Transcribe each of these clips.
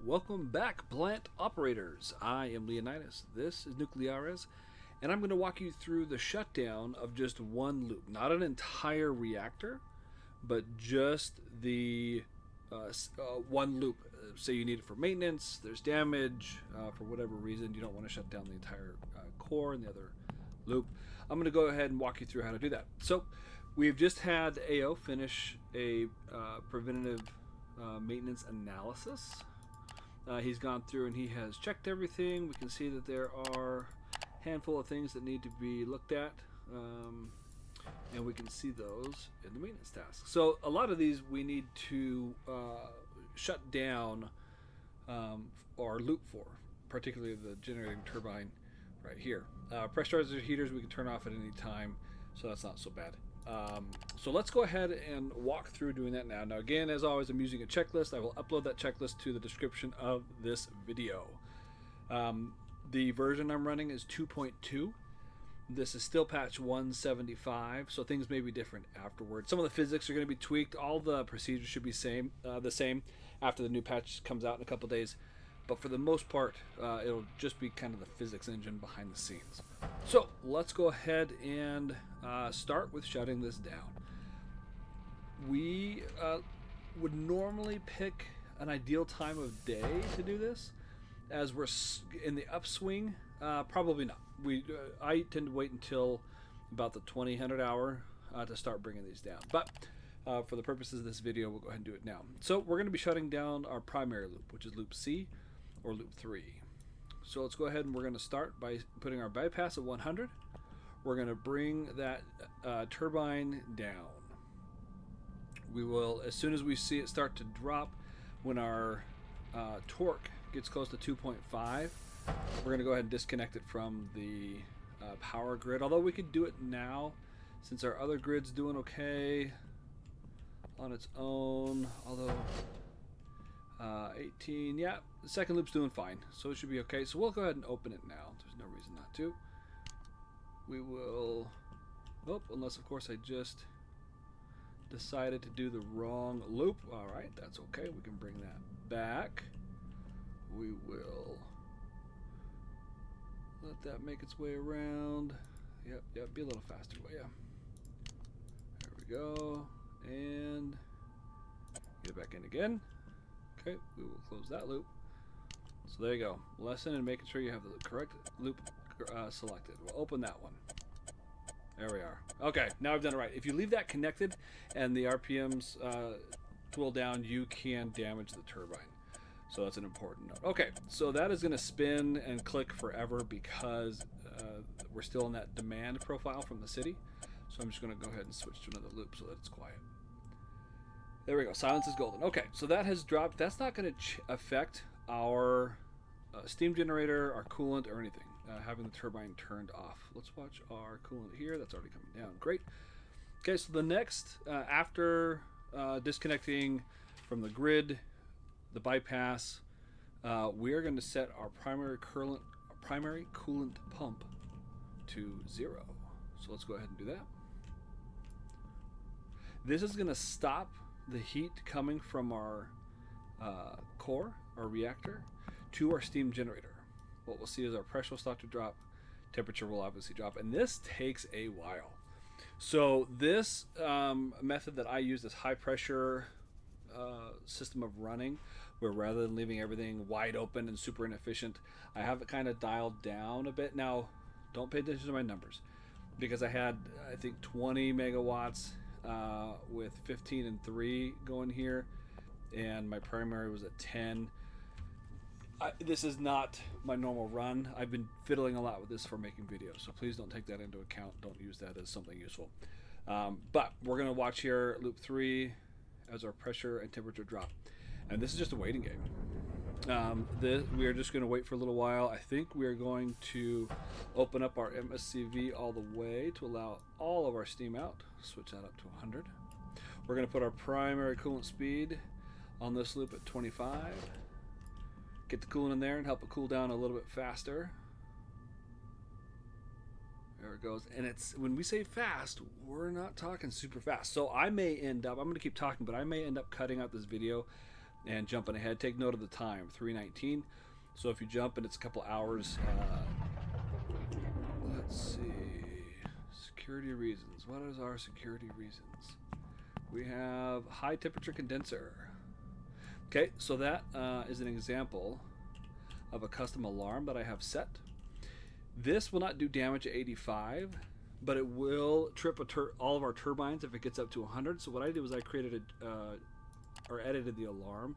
Welcome back, plant operators. I am Leonidas. This is Nucleares, and I'm going to walk you through the shutdown of just one loop. Not an entire reactor, but just the one loop. Say you need it for maintenance, there's damage, for whatever reason, you don't want to shut down the entire core and the other loop. I'm going to go ahead and walk you through how to do that. So, we've just had AO finish a preventative maintenance analysis. He's gone through and he has checked everything. We can see that there are a handful of things that need to be looked at, and we can see those in the maintenance task. So a lot of these we need to shut down or loop for, particularly the generating turbine right here. Pressurizer heaters we can turn off at any time, so that's not so bad. So let's go ahead and walk through doing that now. Now again, as always, I'm using a checklist. I will upload that checklist to the description of this video. The version I'm running is 2.2. This is still patch 175, so things may be different afterwards. Some of the physics are going to be tweaked. All the procedures should be the same after the new patch comes out in a couple days. But for the most part, it'll just be kind of the physics engine behind the scenes. So let's go ahead and start with shutting this down. We would normally pick an ideal time of day to do this. As we're in the upswing, probably not. I tend to wait until about the 2000 hour to start bringing these down. But for the purposes of this video, we'll go ahead and do it now. So we're going to be shutting down our primary loop, which is loop C or loop 3. So let's go ahead and we're going to start by putting our bypass at 100. We're going to bring that turbine down. We will, as soon as we see it start to drop, when our torque gets close to 2.5, we're going to go ahead and disconnect it from the power grid. Although we could do it now, since our other grid's doing okay on its own. Although 18, yeah, the second loop's doing fine, so it should be okay. So we'll go ahead and open it now. There's no reason not to. We will, unless of course I just decided to do the wrong loop. All right, that's okay. We can bring that back. We will let that make its way around. Yep, be a little faster, will ya? There we go, and get it back in again. Okay, we will close that loop. So there you go. Lesson in making sure you have the correct loop selected. We'll open that one. There we are. Okay, now I've done it right. If you leave that connected and the RPMs twill down, you can damage the turbine. So that's an important note. Okay, so that is going to spin and click forever because we're still in that demand profile from the city. So I'm just going to go ahead and switch to another loop so that it's quiet. There we go. Silence is golden. Okay, so that has dropped. That's not going to affect our steam generator, our coolant, or anything. Having the turbine turned off. Let's watch our coolant here. That's already coming down. Great. Okay, so the next, after disconnecting from the grid, the bypass, we are going to set our primary coolant pump to 0. So let's go ahead and do that. This is going to stop the heat coming from our core, our reactor, to our steam generator. What we'll see is our pressure will start to drop, temperature will obviously drop, and this takes a while. So this method that I use, this high pressure system of running, where rather than leaving everything wide open and super inefficient, I have it kind of dialed down a bit. Now, don't pay attention to my numbers, because I had, I think, 20 megawatts with 15 and 3 going here, and my primary was at 10. This is not my normal run. I've been fiddling a lot with this for making videos, so please don't take that into account. Don't use that as something useful. But we're going to watch here loop 3 as our pressure and temperature drop. And this is just a waiting game. We are just going to wait for a little while. I think we are going to open up our MSCV all the way to allow all of our steam out. Switch that up to 100. We're going to put our primary coolant speed on this loop at 25. Get the coolant in there and help it cool down a little bit faster. There it goes. And it's, when we say fast, we're not talking super fast. So I may end up, I'm going to keep talking, but I may end up cutting out this video and jumping ahead, take note of the time, 3:19. So if you jump and it's a couple hours, let's see, security reasons. What is our security reasons? We have high temperature condenser. Okay, so that is an example of a custom alarm that I have set. This will not do damage at 85, but it will trip all of our turbines if it gets up to 100. So what I did was I created or edited the alarm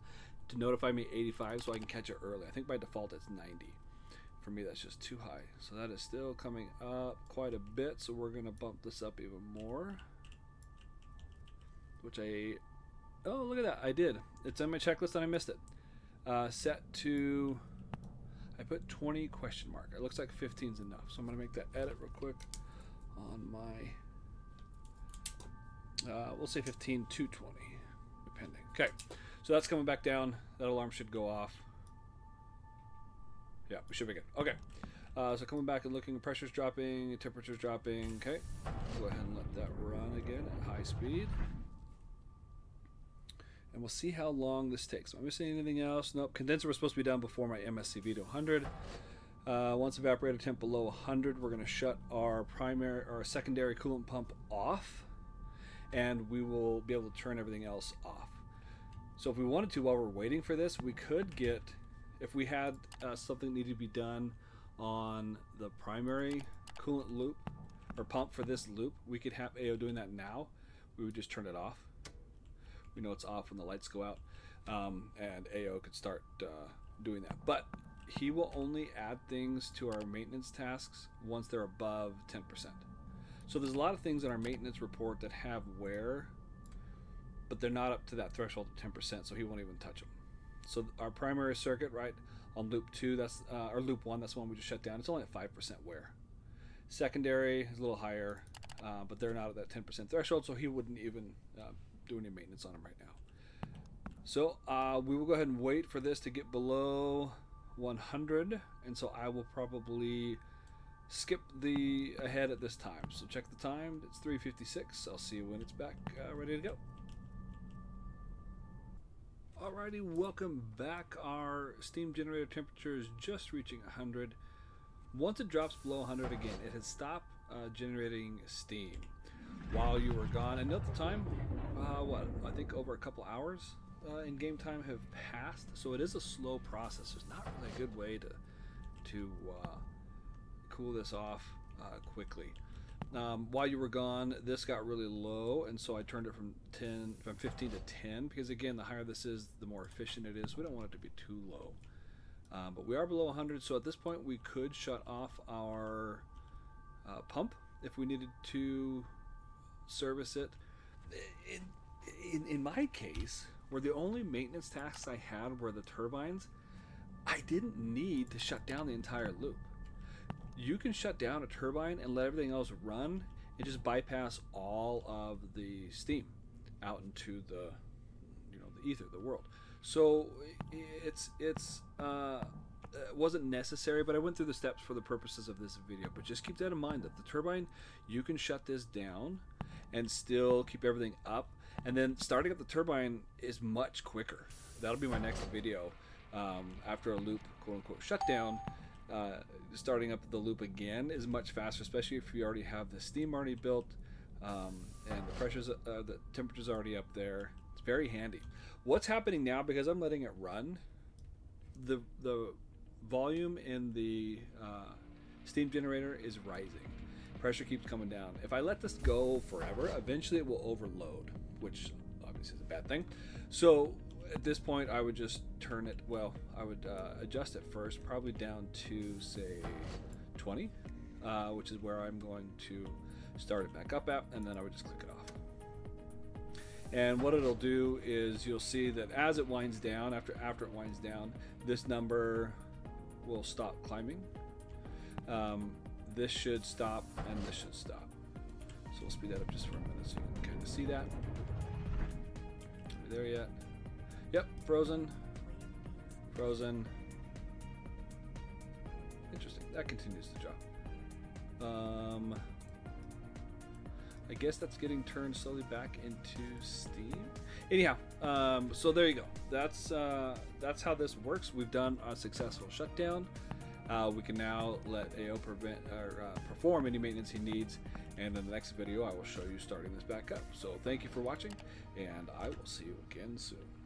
to notify me 85 so I can catch it early. I think by default it's 90. For me, that's just too high. So that is still coming up quite a bit. So we're going to bump this up even more. Oh, look at that. I did. It's on my checklist and I missed it. Set to, I put 20 question mark. It looks like 15 is enough. So I'm going to make that edit real quick on my, we'll say 15 to 20, depending. Okay. So that's coming back down. That alarm should go off. Yeah, we should be good. Okay. So coming back and looking, pressure's dropping, temperature's dropping. Okay. Go ahead and let that run again at high speed. And we'll see how long this takes. Am I missing anything else? Nope. Condenser was supposed to be done before my MSCV to 100. Once evaporator temp below 100, we're going to shut our secondary coolant pump off, and we will be able to turn everything else off. So if we wanted to, while we're waiting for this, we could get, if we had something needed to be done on the primary coolant loop or pump for this loop, we could have AO doing that now. We would just turn it off. We know it's off when the lights go out, and AO could start doing that. But he will only add things to our maintenance tasks once they're above 10%. So there's a lot of things in our maintenance report that have wear, but they're not up to that threshold of 10%, so he won't even touch them. So our primary circuit, right, on loop 2, that's or loop 1, that's the one we just shut down. It's only at 5% wear. Secondary is a little higher, but they're not at that 10% threshold, so he wouldn't even do any maintenance on them right now. So we will go ahead and wait for this to get below 100, and so I will probably skip the ahead at this time. So check the time. It's 3:56. I'll see you when it's back ready to go. Alrighty, welcome back. Our steam generator temperature is just reaching 100. Once it drops below 100 again, it has stopped generating steam while you were gone. And note the time, I think over a couple hours in game time have passed. So it is a slow process. There's not really a good way to cool this off quickly. While you were gone, this got really low, and so I turned it from 15 to 10, because again, the higher this is, the more efficient it is. We don't want it to be too low, but we are below 100. So at this point, we could shut off our pump if we needed to service it. In my case, where the only maintenance tasks I had were the turbines, I didn't need to shut down the entire loop. You can shut down a turbine and let everything else run and just bypass all of the steam out into the ether, the world. So it wasn't necessary, but I went through the steps for the purposes of this video. But just keep that in mind, that the turbine, you can shut this down and still keep everything up, and then starting up the turbine is much quicker. That'll be my next video after a loop, quote unquote, shutdown. Starting up the loop again is much faster, especially if you already have the steam already built, and the pressure's the temperature's already up there. It's very handy. What's happening now, because I'm letting it run, the volume in the steam generator is rising. Pressure keeps coming down. If I let this go forever, eventually it will overload, which obviously is a bad thing. So at this point, I would just turn it, I would adjust it first, probably down to, say, 20, which is where I'm going to start it back up at, and then I would just click it off. And what it'll do is you'll see that as it winds down, after it winds down, this number will stop climbing. This should stop, and this should stop. So we'll speed that up just for a minute so you can kind of see that. Are we there yet? Yep, frozen. Interesting. That continues the job. I guess that's getting turned slowly back into steam. Anyhow, So there you go. That's how this works. We've done a successful shutdown. We can now let AO perform any maintenance he needs, and in the next video I will show you starting this back up. So thank you for watching, and I will see you again soon.